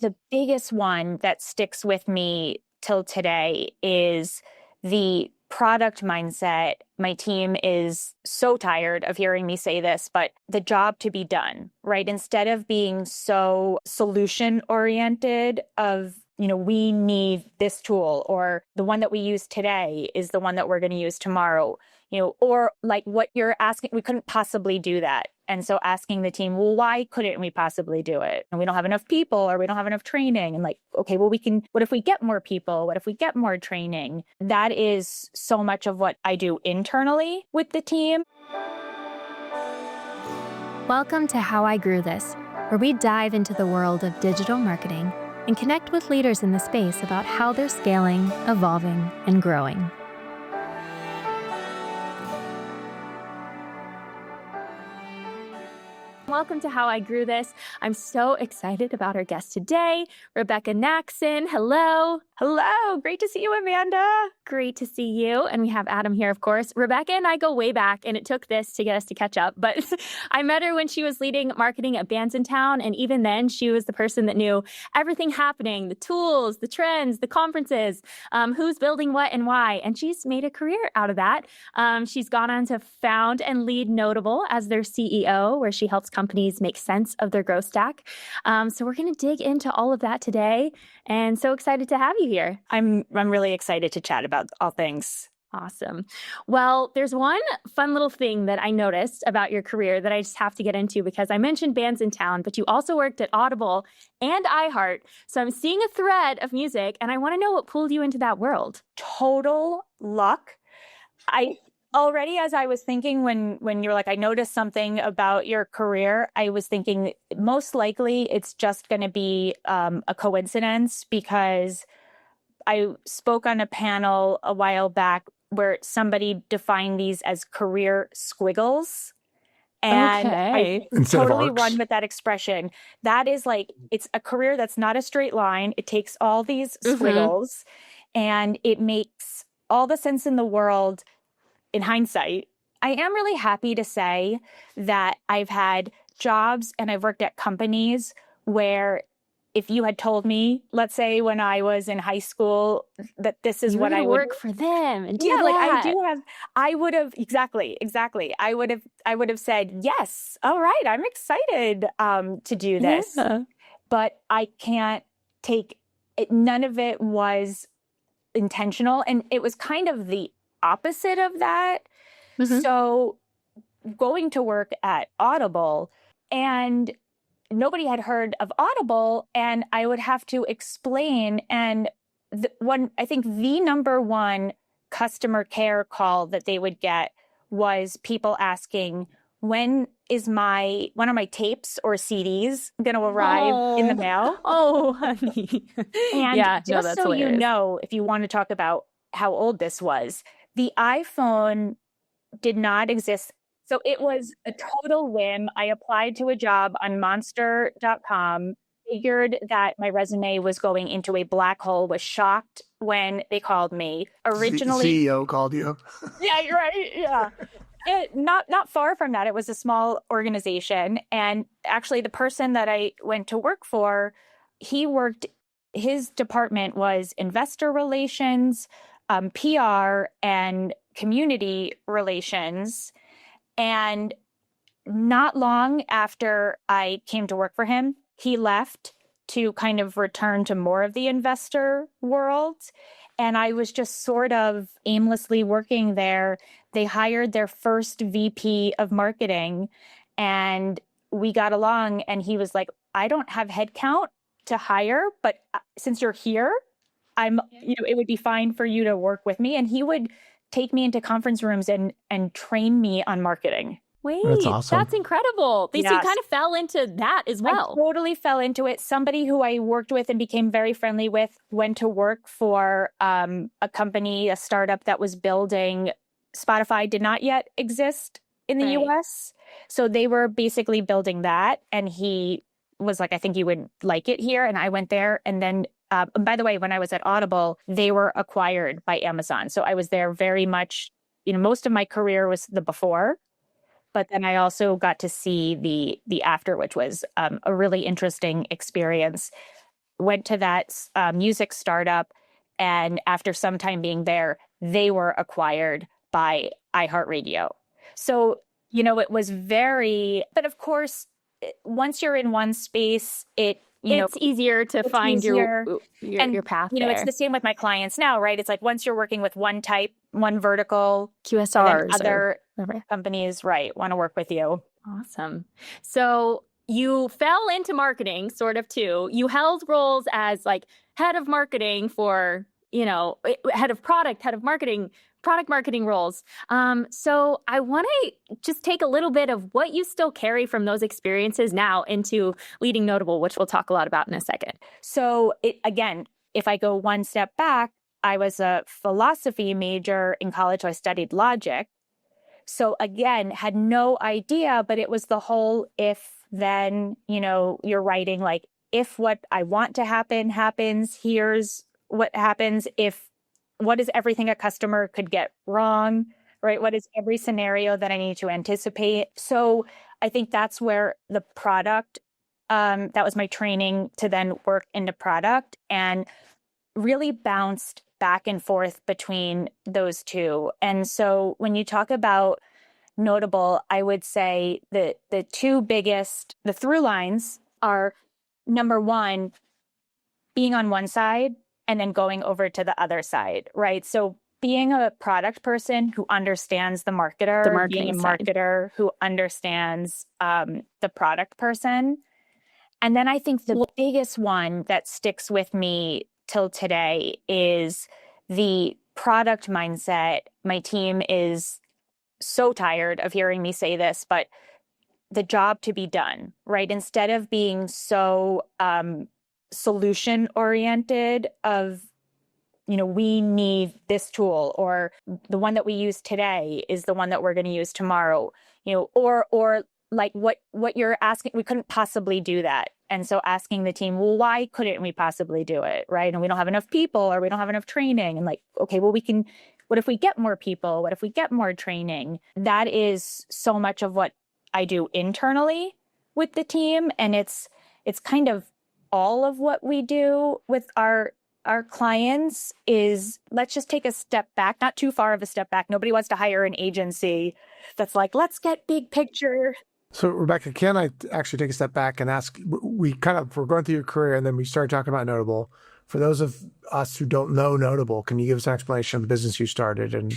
The biggest one that sticks with me till today is the product mindset. My team is so tired of hearing me say this, but the job to be done, right? Instead of being so solution oriented of, we need this tool, or the one that we use today is the one that we're going to use tomorrow, or like what you're asking, we couldn't possibly do that. And so asking the team, well, why couldn't we possibly do it? And we don't have enough people, or we don't have enough training. And like, okay, well, what if we get more people? What if we get more training? That is so much of what I do internally with the team. Welcome to How I Grew This, where we dive into the world of digital marketing and connect with leaders in the space about how they're scaling, evolving, and growing. Welcome to How I Grew This. I'm so excited about our guest today, Rebecca Nackson. Hello. Hello. Great to see you, Amanda. Great to see you. And we have Adam here, of course. Rebecca and I go way back, and it took this to get us to catch up. But I met her when she was leading marketing at Bandsintown. And even then, she was the person that knew everything happening, the tools, the trends, the conferences, who's building what and why. And she's made a career out of that. She's gone on to found and lead Notable as their CEO, where she helps companies make sense of their growth stack. So we're going to dig into all of that today, and so excited to have you here. I'm really excited to chat about all things. Awesome. Well, there's one fun little thing that I noticed about your career that I just have to get into, because I mentioned Bandsintown, but you also worked at Audible and iHeart. So I'm seeing a thread of music, and I want to know what pulled you into that world. Total luck. Already, as I was thinking when you're like, I noticed something about your career, I was thinking most likely it's just going to be a coincidence, because I spoke on a panel a while back where somebody defined these as career squiggles. And I totally run with that expression. That is like, it's a career that's not a straight line. It takes all these squiggles, and it makes all the sense in the world. In hindsight, I am really happy to say that I've had jobs and I've worked at companies where if you had told me, let's say when I was in high school, that this is what I would work for them and do that. Like I would have exactly. I would have said, yes, all right, I'm excited to do this. Yeah. But I can't take it. None of it was intentional. And it was kind of the opposite of that. So going to work at Audible, and nobody had heard of Audible, and I would have to explain. And I think the number one customer care call that they would get was people asking, when is one of my tapes or CDs going to arrive in the mail? Oh, honey. And that's so hilarious. If you want to talk about how old this was, the iPhone did not exist. So it was a total whim. I applied to a job on monster.com, figured that my resume was going into a black hole, was shocked when they called me. Originally, CEO called you. Yeah, you're right. Yeah. Not far from that. It was a small organization. And actually the person that I went to work for, his department was investor relations, PR, and community relations. And not long after I came to work for him, he left to kind of return to more of the investor world. And I was just sort of aimlessly working there. They hired their first VP of marketing, and we got along. And he was like, I don't have headcount to hire, but since you're here, it would be fine for you to work with me. And he would take me into conference rooms and train me on marketing. Wait, that's awesome. That's incredible. So you kind of fell into that as well. I totally fell into it. Somebody who I worked with and became very friendly with went to work for a company, a startup that was building. Spotify did not yet exist in the US. So they were basically building that. And he was like, I think you would like it here. And I went there. And then, by the way, when I was at Audible, they were acquired by Amazon. So I was there very much, most of my career was the before. But then I also got to see the after, which was a really interesting experience. went to that music startup. And after some time being there, they were acquired by iHeartRadio. So, it was but of course, once you're in one space, it's easier to find easier. your path there. It's the same with my clients now, right? It's like once you're working with one type, one vertical, QSRs, other companies, right, want to work with you. Awesome. So you fell into marketing sort of too. You held roles as like head of marketing for, head of product, head of marketing, product marketing roles. So I want to just take a little bit of what you still carry from those experiences now into leading Notable, which we'll talk a lot about in a second. So again, if I go one step back, I was a philosophy major in college, so I studied logic. So again, had no idea, but it was the whole if then, you're writing like, if what I want to happen happens, here's what happens. What is everything a customer could get wrong, right? What is every scenario that I need to anticipate? So I think that's where the product, that was my training to then work into product, and really bounced back and forth between those two. And so when you talk about Notable, I would say that the through lines are, number one, being on one side and then going over to the other side, right? So being a product person who understands the marketer, being a marketer who understands the product person. And then I think the biggest one that sticks with me till today is the product mindset. My team is so tired of hearing me say this, but the job to be done, right? Instead of being so solution oriented of, we need this tool, or the one that we use today is the one that we're going to use tomorrow, or like what you're asking, we couldn't possibly do that. And so asking the team, well, why couldn't we possibly do it, right? And we don't have enough people, or we don't have enough training. And like, okay, well, what if we get more people? What if we get more training? That is so much of what I do internally with the team. And it's kind of all of what we do with our clients is, let's just take a step back, not too far of a step back. Nobody wants to hire an agency that's like, let's get big picture. So Rebecca, can I actually take a step back and ask, we're going through your career and then we started talking about Notable. For those of us who don't know Notable, can you give us an explanation of the business you started? And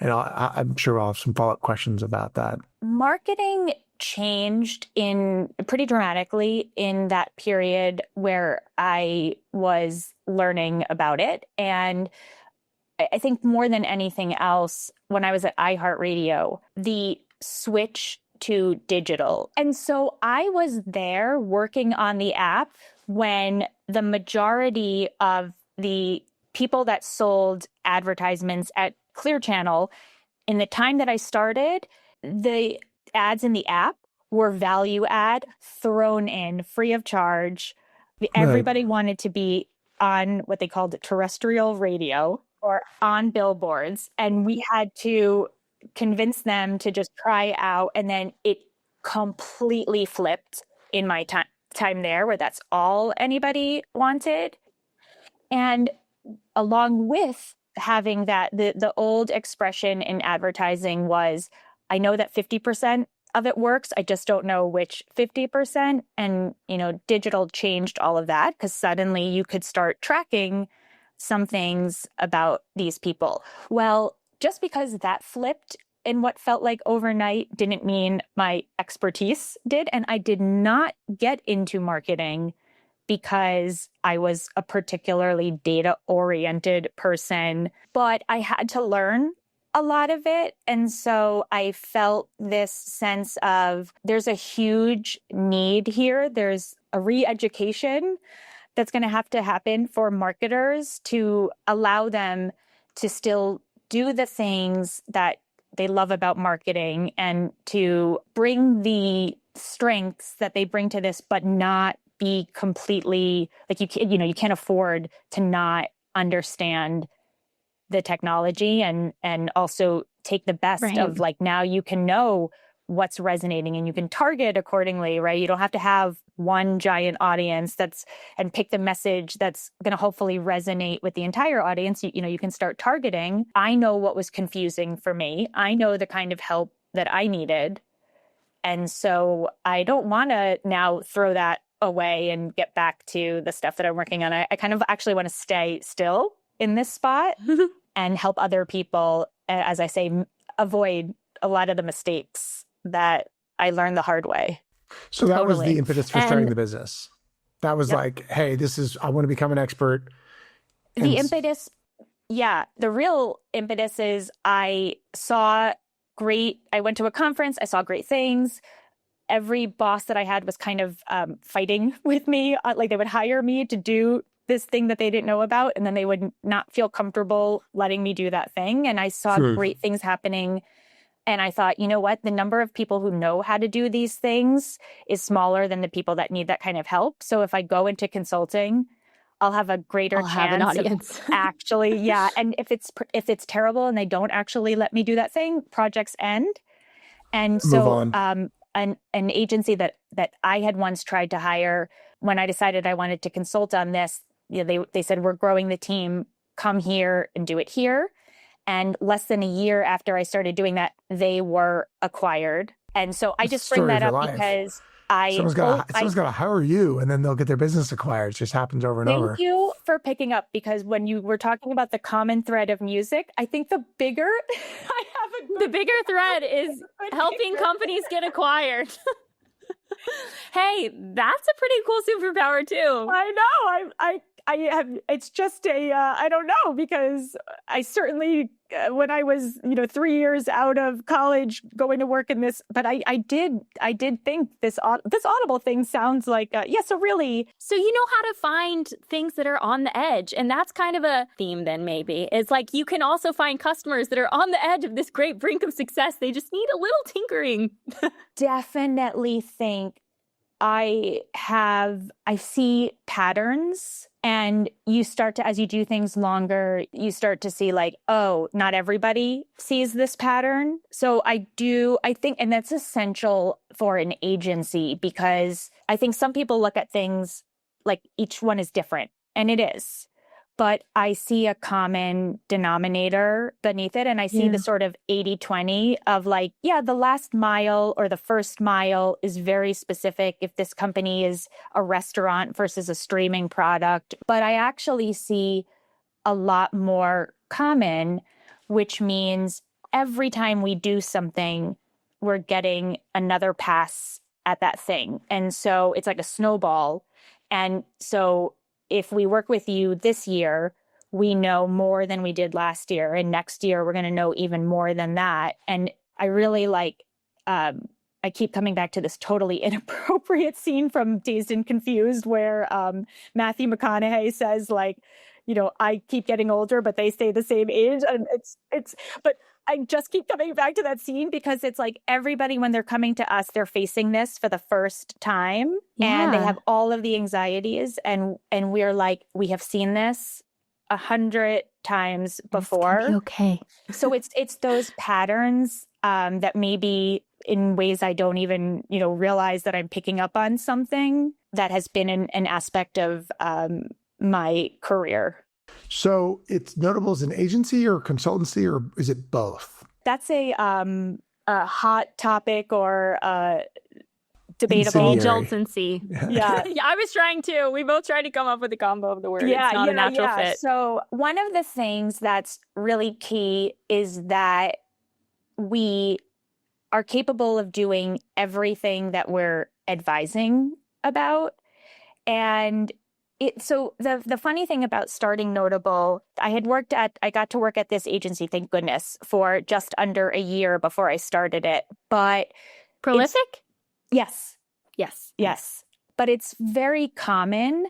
I'm sure I'll have some follow-up questions about that. Marketing changed pretty dramatically in that period where I was learning about it. And I think more than anything else, when I was at iHeartRadio, the switch to digital. And so I was there working on the app when the majority of the people that sold advertisements at Clear Channel, in the time that I started, the ads in the app were value add thrown in free of charge. Everybody wanted to be on what they called terrestrial radio or on billboards. And we had to convince them to just try out. And then it completely flipped in my time there, where that's all anybody wanted. And along with having that, the old expression in advertising was, I know that 50% of it works, I just don't know which 50%. And, digital changed all of that, because suddenly you could start tracking some things about these people. Well, just because that flipped in what felt like overnight didn't mean my expertise did. And I did not get into marketing because I was a particularly data-oriented person, but I had to learn a lot of it. And so I felt this sense of there's a huge need here. There's a re-education that's going to have to happen for marketers to allow them to still do the things that they love about marketing and to bring the strengths that they bring to this, but not be completely like you can't afford to not understand the technology and also take the best of, like, now you can know what's resonating, and you can target accordingly, right? You don't have to have one giant audience and pick the message that's going to hopefully resonate with the entire audience. You can start targeting. I know what was confusing for me. I know the kind of help that I needed. And so I don't want to now throw that away and get back to the stuff that I'm working on. I kind of actually want to stay still in this spot and help other people, as I say, avoid a lot of the mistakes that I learned the hard way. So that was the impetus for starting the business. That was like, hey, I want to become an expert. The impetus, the real impetus is I went to a conference, I saw great things. Every boss that I had was kind of fighting with me. Like they would hire me to do this thing that they didn't know about, and then they would not feel comfortable letting me do that thing. And I saw great things happening. And I thought, you know what? The number of people who know how to do these things is smaller than the people that need that kind of help. So if I go into consulting, I'll have a greater chance have an audience. Actually, And if it's terrible and they don't actually let me do that thing, projects end. And so an agency that I had once tried to hire, when I decided I wanted to consult on this, they said, we're growing the team, come here and do it here. And less than a year after I started doing that, they were acquired. And so I just bring that up because someone's got to hire you, and then they'll get their business acquired. It just happens over and over. Thank you for picking up, because when you were talking about the common thread of music, I think the bigger thread is helping companies get acquired. Hey, that's a pretty cool superpower too. I know. I have. It's just I don't know, because I certainly when I was 3 years out of college going to work in this, but I did think this Audible thing sounds like so really. So you know how to find things that are on the edge, and that's kind of a theme. Then maybe it's like you can also find customers that are on the edge of this great brink of success. They just need a little tinkering. Definitely think I see patterns, and you start to, as you do things longer, you start to see like, oh, not everybody sees this pattern. So I think, and that's essential for an agency, because I think some people look at things like each one is different, and it is. But I see a common denominator beneath it. And I see the sort of 80-20 of like, the last mile or the first mile is very specific if this company is a restaurant versus a streaming product. But I actually see a lot more common, which means every time we do something, we're getting another pass at that thing. And so it's like a snowball. And so if we work with you this year, we know more than we did last year. And next year, we're going to know even more than that. And I really I keep coming back to this totally inappropriate scene from Dazed and Confused where Matthew McConaughey says like, I keep getting older, but they stay the same age. And but I just keep coming back to that scene because it's like everybody, when they're coming to us, they're facing this for the first time and they have all of the anxieties. And we're like, we have seen this 100 times before. It's okay. So it's those patterns that maybe in ways I don't even, realize that I'm picking up on something that has been an aspect of my career. So it's Notable as an agency or consultancy, or is it both? That's a hot topic or debatable. Agency. Yeah. I was trying to. We both tried to come up with a combo of the word. It's not a natural fit. So one of the things that's really key is that we are capable of doing everything that we're advising about. And so the funny thing about starting Notable, I got to work at this agency, thank goodness, for just under a year before I started it. But prolific? Yes. But it's very common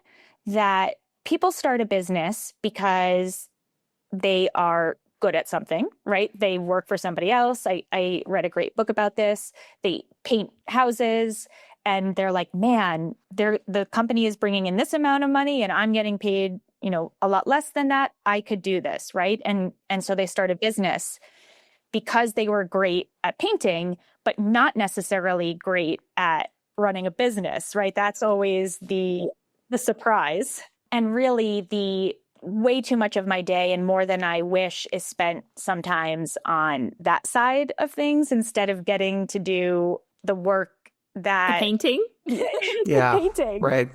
that people start a business because they are good at something, right? They work for somebody else. I read a great book about this. They paint houses. And they're like, man, the company is bringing in this amount of money and I'm getting paid, a lot less than that. I could do this, right? And so they start a business because they were great at painting, but not necessarily great at running a business, right? That's always the surprise. And really the way too much of my day and more than I wish is spent sometimes on that side of things instead of getting to do the work that... The painting? Yeah, painting. right.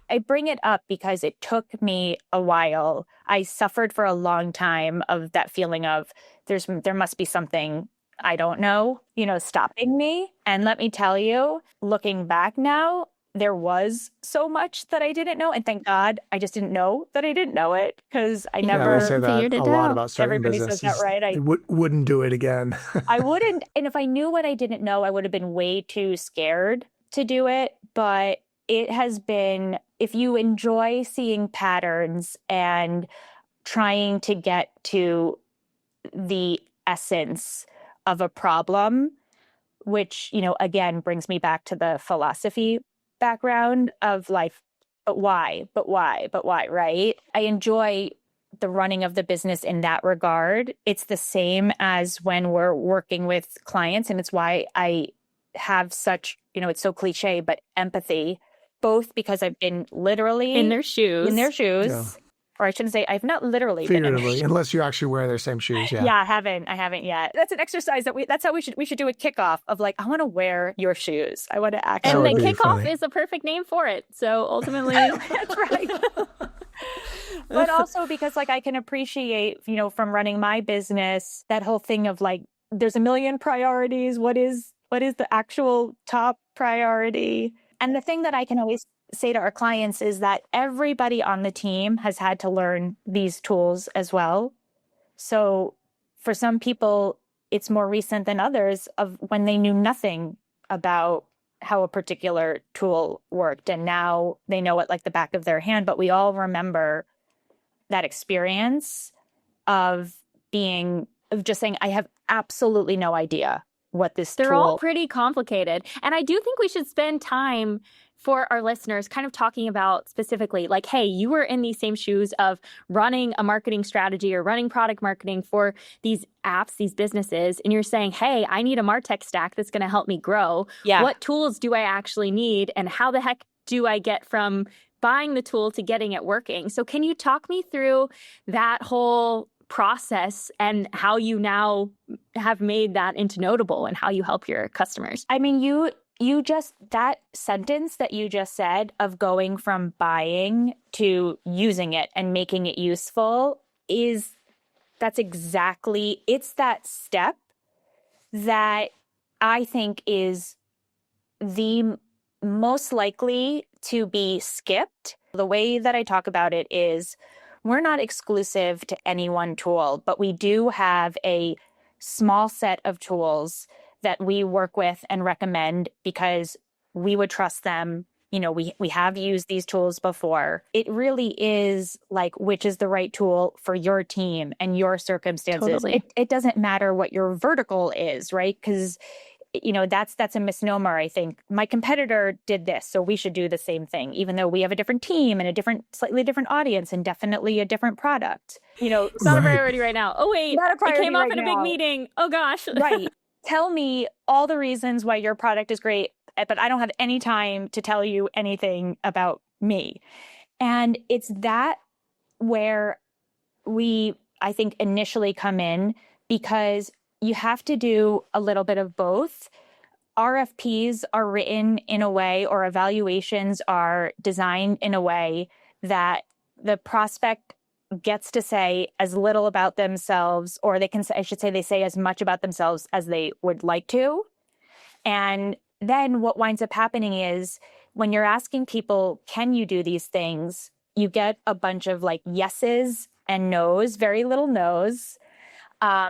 I bring it up because it took me a while. I suffered for a long time of that feeling of there must be something I don't know, stopping me. And let me tell you, looking back now, there was so much that I didn't know. And thank God I just didn't know that I didn't know it because I never... Yeah, they say that figured it a lot out. about starting Everybody business. says that, right? I wouldn't do it again. I wouldn't. And if I knew what I didn't know, I would have been way too scared to do it. But it has been, if you enjoy seeing patterns and trying to get to the essence of a problem, which, again, brings me back to the philosophy background of life. But why, right? I enjoy the running of the business in that regard. It's the same as when we're working with clients. And it's why I have such, it's so cliche, but empathy, both because I've been literally In their shoes. Yeah. Or I shouldn't say I've not literally been in their Figuratively, shoes. unless you actually wear their same shoes. Yeah. Yeah, I haven't yet. That's an exercise that's how we should do a kickoff of like, I want to wear your shoes. I want to actually. And the would be kickoff funny. is a perfect name for it. So ultimately, That's right. But also because like I can appreciate, from running my business, that whole thing of like, there's a million priorities. What is the actual top priority? And the thing that I can always say to our clients is that everybody on the team has had to learn these tools as well. So for some people, it's more recent than others of when they knew nothing about how a particular tool worked. And now they know it like the back of their hand. But we all remember that experience of just saying, I have absolutely no idea what this they're tool... all pretty complicated. And I do think we should spend time for our listeners kind of talking about specifically like, hey, you were in these same shoes of running a marketing strategy or running product marketing for these apps, these businesses, and you're saying, hey, I need a MarTech stack that's going to help me grow. Yeah. What tools do I actually need? And how the heck do I get from buying the tool to getting it working? So can you talk me through that whole process and how you now have made that into Notable and how you help your customers? I mean, that sentence that you just said of going from buying to using it and making it useful it's that step that I think is the most likely to be skipped. The way that I talk about it is we're not exclusive to any one tool, but we do have a small set of tools that we work with and recommend because we would trust them. We have used these tools before. It really is like, which is the right tool for your team and your circumstances. Totally. It doesn't matter what your vertical is, right? Because that's a misnomer, I think. My competitor did this, so we should do the same thing, even though we have a different team and slightly different audience and definitely a different product. It's not a priority right now. Oh, wait, Not a priority it came up right in a now. big meeting. Oh, gosh. Right. Tell me all the reasons why your product is great, but I don't have any time to tell you anything about me. And it's that where I think, initially come in because you have to do a little bit of both. RFPs are written in a way, or evaluations are designed in a way that the prospect gets to say as little about themselves, or they say as much about themselves as they would like to. And then what winds up happening is when you're asking people, can you do these things? You get a bunch of like yeses and nos, very little nos,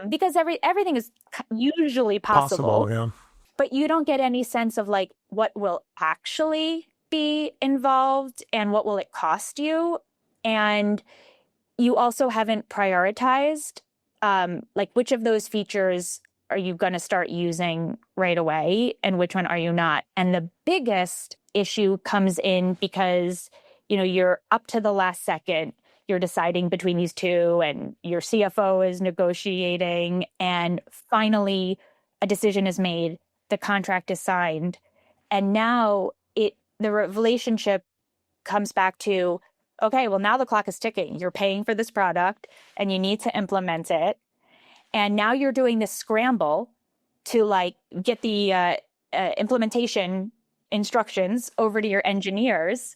because everything is usually possible. Yeah. But you don't get any sense of like what will actually be involved and what will it cost you. And you also haven't prioritized like which of those features are you going to start using right away and which one are you not. And the biggest issue comes in because, you're up to the last second. You're deciding between these two and your CFO is negotiating and finally a decision is made the contract is signed. And now the relationship comes back to, okay, well, now the clock is ticking. You're paying for this product and you need to implement it. And now you're doing this scramble to like get the implementation instructions over to your engineers.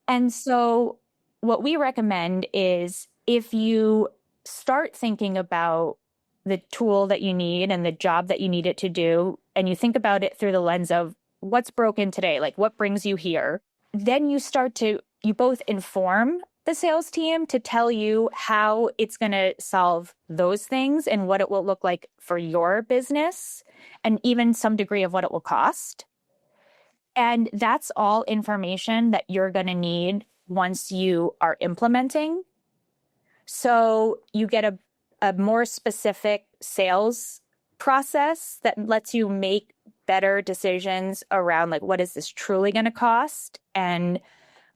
And so what we recommend is if you start thinking about the tool that you need and the job that you need it to do, and you think about it through the lens of what's broken today, like what brings you here, then you both inform the sales team to tell you how it's going to solve those things and what it will look like for your business, and even some degree of what it will cost. And that's all information that you're going to need once you are implementing. So you get a more specific sales process that lets you make better decisions around like, what is this truly going to cost? And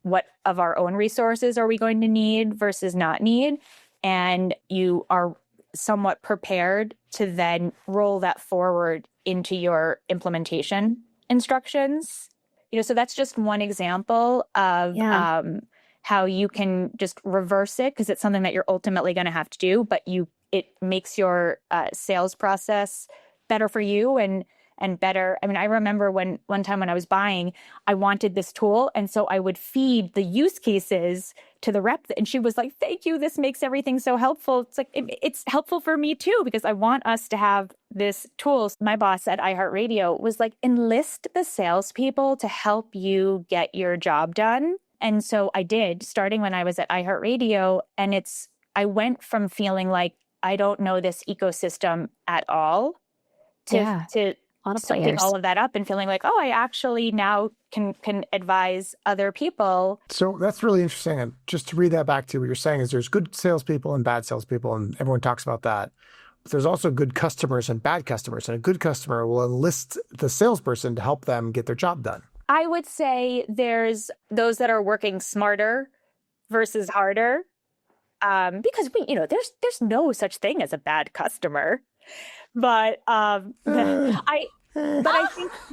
what of our own resources are we going to need versus not need? And you are somewhat prepared to then roll that forward into your implementation instructions. So that's just one example of how you can just reverse it, because it's something that you're ultimately going to have to do, but it makes your sales process better for you and better. I mean, I remember one time when I was buying, I wanted this tool. And so I would feed the use cases to the rep. And she was like, thank you. This makes everything so helpful. It's like, it's helpful for me too, because I want us to have this tool. My boss at iHeartRadio was like, enlist the salespeople to help you get your job done. And so I did, starting when I was at iHeartRadio. And I went from feeling like I don't know this ecosystem at all to soaking all of that up and feeling like, oh, I actually now can advise other people. So that's really interesting. And just to read that back to you, what you're saying is there's good salespeople and bad salespeople, and everyone talks about that. But there's also good customers and bad customers, and a good customer will enlist the salesperson to help them get their job done. I would say there's those that are working smarter versus harder, because there's no such thing as a bad customer. But I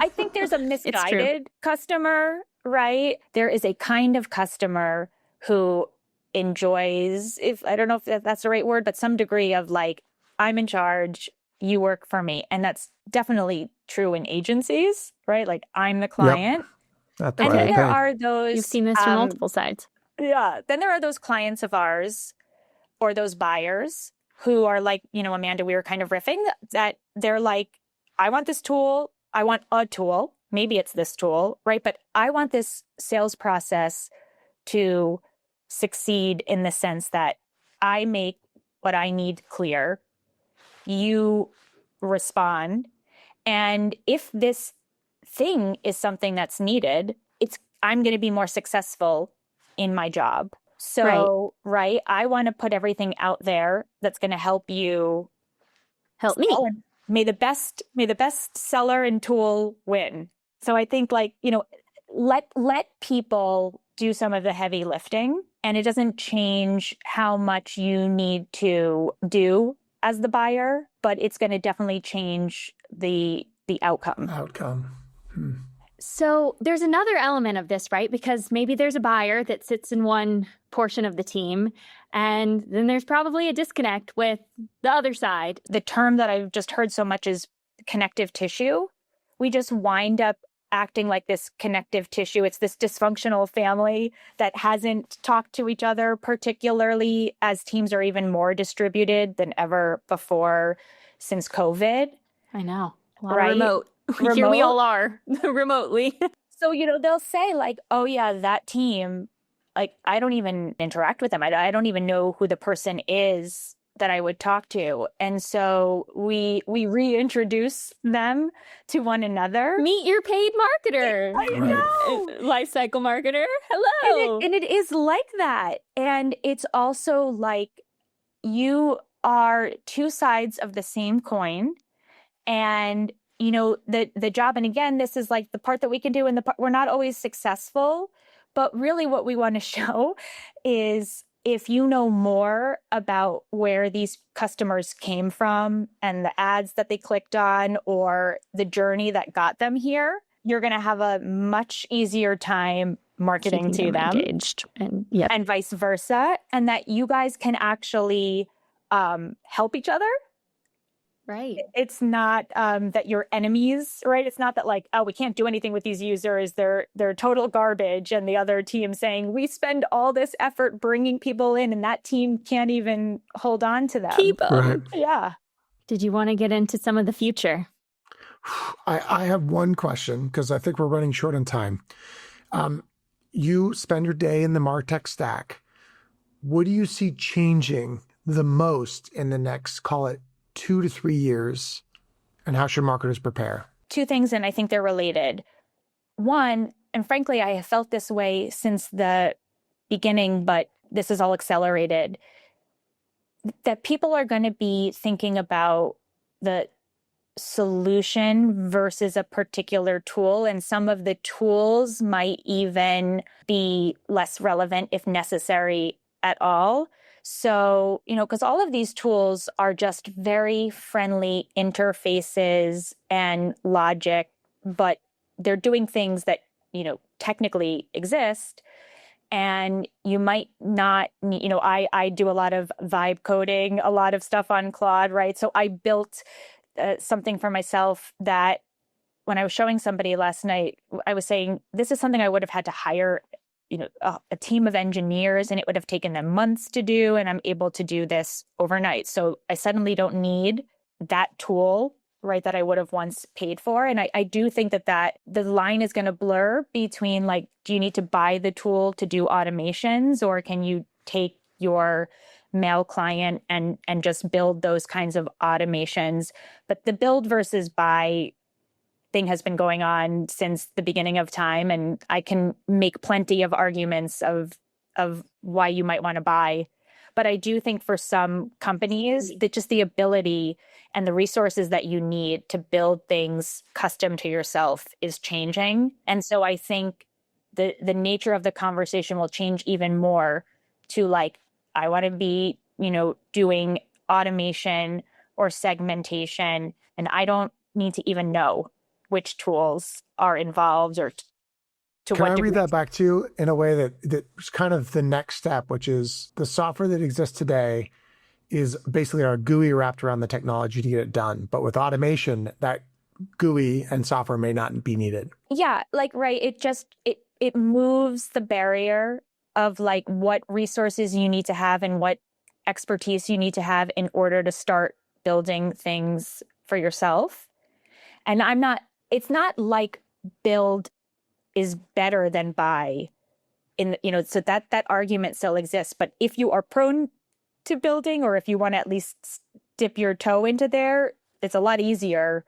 think there's a misguided customer, right? There is a kind of customer who enjoys, I don't know if that's the right word, but some degree of like, I'm in charge, you work for me. And that's definitely true in agencies, right? Like I'm the client. Yep. And then there are those... You've seen this from multiple sides. Yeah. Then there are those clients of ours or those buyers who are like, Amanda, we were kind of riffing that they're like, I want this tool. I want a tool. Maybe it's this tool, right? But I want this sales process to succeed in the sense that I make what I need clear. You respond. And if this thing is something that's needed, I'm going to be more successful in my job. So, right, I want to put everything out there that's going to help you. Help me. May the best seller and tool win. So I think let people do some of the heavy lifting, and it doesn't change how much you need to do as the buyer, but it's going to definitely change the outcome. So there's another element of this, right? Because maybe there's a buyer that sits in one portion of the team, and then there's probably a disconnect with the other side. The term that I've just heard so much is connective tissue. We just wind up acting like this connective tissue. It's this dysfunctional family that hasn't talked to each other, particularly as teams are even more distributed than ever before since COVID. I know. A lot of remote. Here we all are remotely. So, they'll say like, oh yeah, that team, like, I don't even interact with them. I don't even know who the person is that I would talk to. And so we reintroduce them to one another. Meet your paid marketer. I know. Lifecycle marketer. Hello. And it is like that. And it's also like you are two sides of the same coin. And the job, and again, this is like the part that we can do, and we're not always successful, but really what we want to show is if you know more about where these customers came from and the ads that they clicked on or the journey that got them here, you're going to have a much easier time marketing to them engaged and vice versa. And that you guys can actually help each other. Right. It's not that you're enemies, right? It's not that like, oh, we can't do anything with these users. They're total garbage. And the other team saying, we spend all this effort bringing people in and that team can't even hold on to them. Keep them. Right. Yeah. Did you want to get into some of the future? I have one question because I think we're running short on time. You spend your day in the MarTech stack. What do you see changing the most in the next, call it 2 to 3 years, and how should marketers prepare? Two things, and I think they're related. One, and frankly, I have felt this way since the beginning, but this is all accelerated, that people are going to be thinking about the solution versus a particular tool. And some of the tools might even be less relevant if necessary at all. So, because all of these tools are just very friendly interfaces and logic, but they're doing things that, technically exist. And you might not, I do a lot of vibe coding, a lot of stuff on Claude, right? So I built something for myself that when I was showing somebody last night, I was saying, this is something I would have had to hire a team of engineers, and it would have taken them months to do, and I'm able to do this overnight. So I suddenly don't need that tool, right, that I would have once paid for. And I do think that the line is going to blur between like, do you need to buy the tool to do automations, or can you take your mail client and just build those kinds of automations? But the build versus buy thing has been going on since the beginning of time, and I can make plenty of arguments of why you might want to buy. But I do think for some companies that just the ability and the resources that you need to build things custom to yourself is changing. And so I think the nature of the conversation will change even more to like, I want to be, doing automation or segmentation, and I don't need to even know which tools are involved or to Can what I degree. read that back to you in a way that's kind of the next step, which is the software that exists today is basically our GUI wrapped around the technology to get it done. But with automation, that GUI and software may not be needed. Yeah, like, right. It moves the barrier of like what resources you need to have and what expertise you need to have in order to start building things for yourself. And it's not like build is better than buy so that argument still exists. But if you are prone to building, or if you want to at least dip your toe into there, it's a lot easier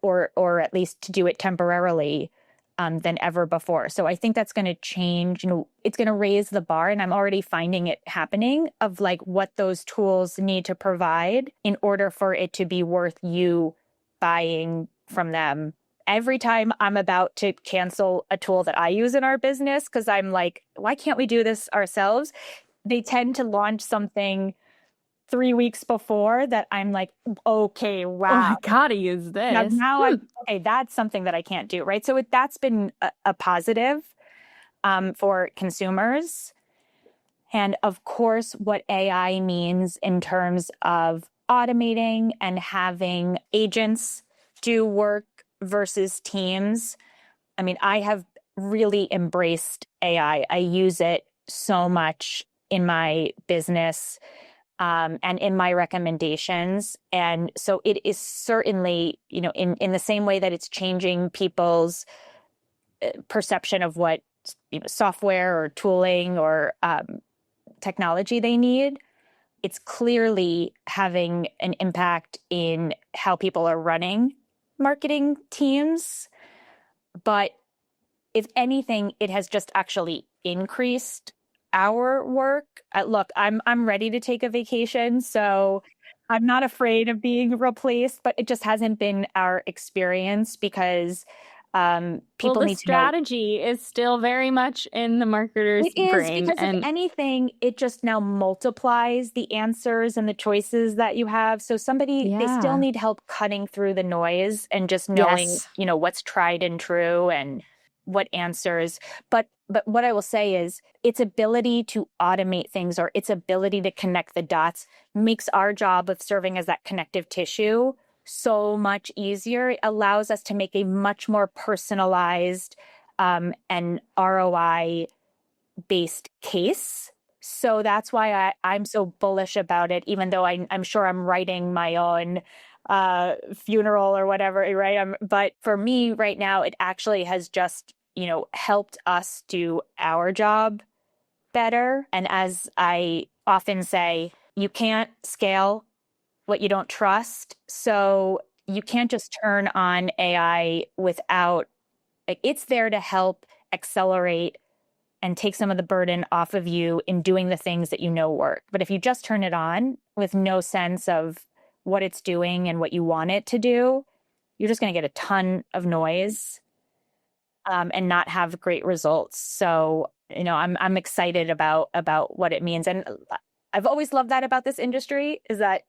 or at least to do it temporarily than ever before. So I think that's going to change, it's going to raise the bar, and I'm already finding it happening of like what those tools need to provide in order for it to be worth you buying from them. Every time I'm about to cancel a tool that I use in our business, because I'm like, why can't we do this ourselves? They tend to launch something 3 weeks before that I'm like, okay, wow. Oh, I gotta use this. Now okay, that's something that I can't do, right? So that's been a positive for consumers. And of course, what AI means in terms of automating and having agents do work versus teams. I mean, I have really embraced AI. I use it so much in my business and in my recommendations. And so it is certainly, in the same way that it's changing people's perception of what software or tooling or technology they need, it's clearly having an impact in how people are running marketing teams. But if anything, it has just actually increased our work. Look, I'm ready to take a vacation, so I'm not afraid of being replaced, but it just hasn't been our experience because People the need to know. strategy is still very much in the marketer's It is, brain. because if anything, it just now multiplies the answers and the choices that you have. So they still need help cutting through the noise and just knowing, Yes. what's tried and true and what answers. But what I will say is its ability to automate things, or its ability to connect the dots, makes our job of serving as that connective tissue so much easier. It allows us to make a much more personalized and ROI-based case. So that's why I'm so bullish about it, even though I'm sure I'm writing my own funeral or whatever, right? But for me right now, it actually has just, helped us do our job better. And as I often say, you can't scale what you don't trust. So you can't just turn on AI without, it's there to help accelerate and take some of the burden off of you in doing the things that work. But if you just turn it on with no sense of what it's doing and what you want it to do, you're just going to get a ton of noise and not have great results. So, I'm excited about what it means. And I've always loved that about this industry, is that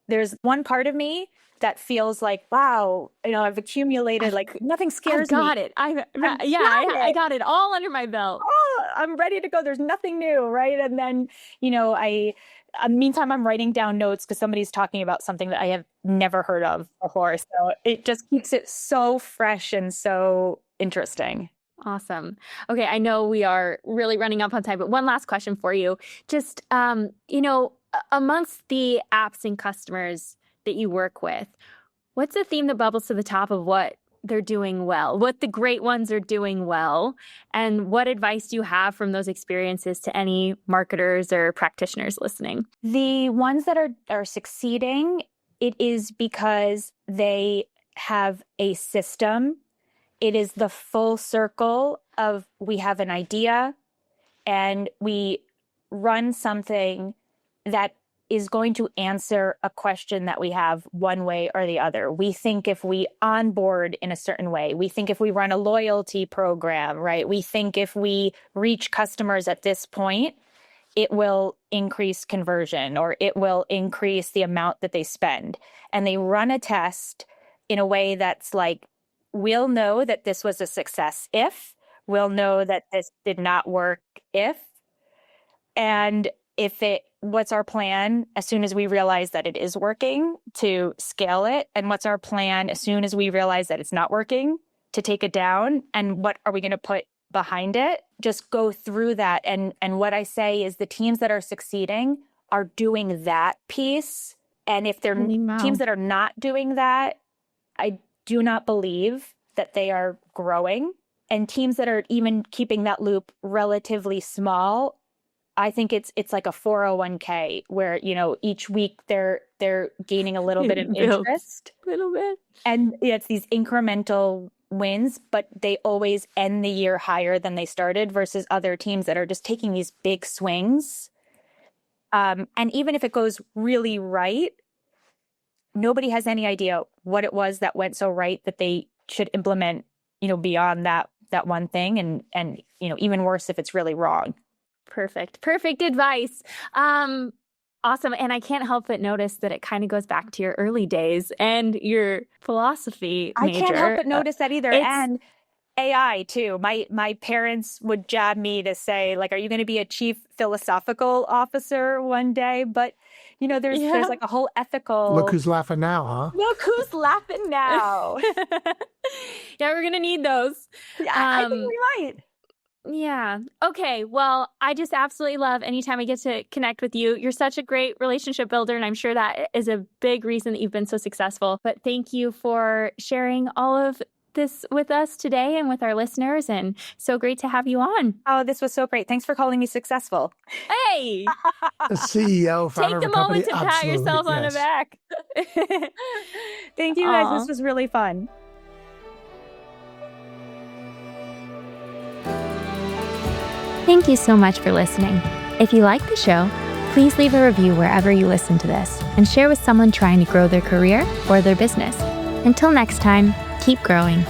there's one part of me that feels like, wow, I've accumulated, nothing scares me. I got it. I got it all under my belt. Oh, I'm ready to go. There's nothing new, right? And then, meantime, I'm writing down notes because somebody's talking about something that I have never heard of before. So it just keeps it so fresh and so interesting. Awesome. Okay, I know we are really running up on time, but one last question for you. Just, amongst the apps and customers that you work with, what's the theme that bubbles to the top of what they're doing well, what the great ones are doing well, and what advice do you have from those experiences to any marketers or practitioners listening? The ones that are succeeding, it is because they have a system. It is the full circle of, we have an idea and we run something that is going to answer a question that we have one way or the other. We think if we onboard in a certain way, we think if we run a loyalty program, right? We think if we reach customers at this point, it will increase conversion or it will increase the amount that they spend. And they run a test in a way that's like, we'll know that this was a success if, we'll know that this did not work if, and what's our plan as soon as we realize that it is working to scale it? And what's our plan as soon as we realize that it's not working to take it down? And what are we going to put behind it? Just go through that. And what I say is the teams that are succeeding are doing that piece. And if they're teams that are not doing that, I do not believe that they are growing. And teams that are even keeping that loop relatively small, I think it's like a 401k where, each week they're gaining a little bit of interest. A little bit. And it's these incremental wins, but they always end the year higher than they started versus other teams that are just taking these big swings. And even if it goes really right, nobody has any idea what it was that went so right that they should implement, beyond that one thing. And even worse if it's really wrong. Perfect advice. Awesome. And I can't help but notice that it kind of goes back to your early days and your philosophy major. I can't help but notice that either. And AI too. My parents would jab me to say, like, are you going to be a chief philosophical officer one day? But, there's like a whole ethical. Look who's laughing now, huh? Look who's laughing now. Yeah, we're going to need those. Yeah, I think we might. Yeah. Okay. Well, I just absolutely love anytime I get to connect with you. You're such a great relationship builder, and I'm sure that is a big reason that you've been so successful. But thank you for sharing all of this with us today and with our listeners, and so great to have you on. Oh, this was so great. Thanks for calling me successful. Hey! The CEO, founder Take of the a moment company. to pat yourself on the back. Thank you, guys. This was really fun. Thank you so much for listening. If you like the show, please leave a review wherever you listen to this and share with someone trying to grow their career or their business. Until next time, keep growing.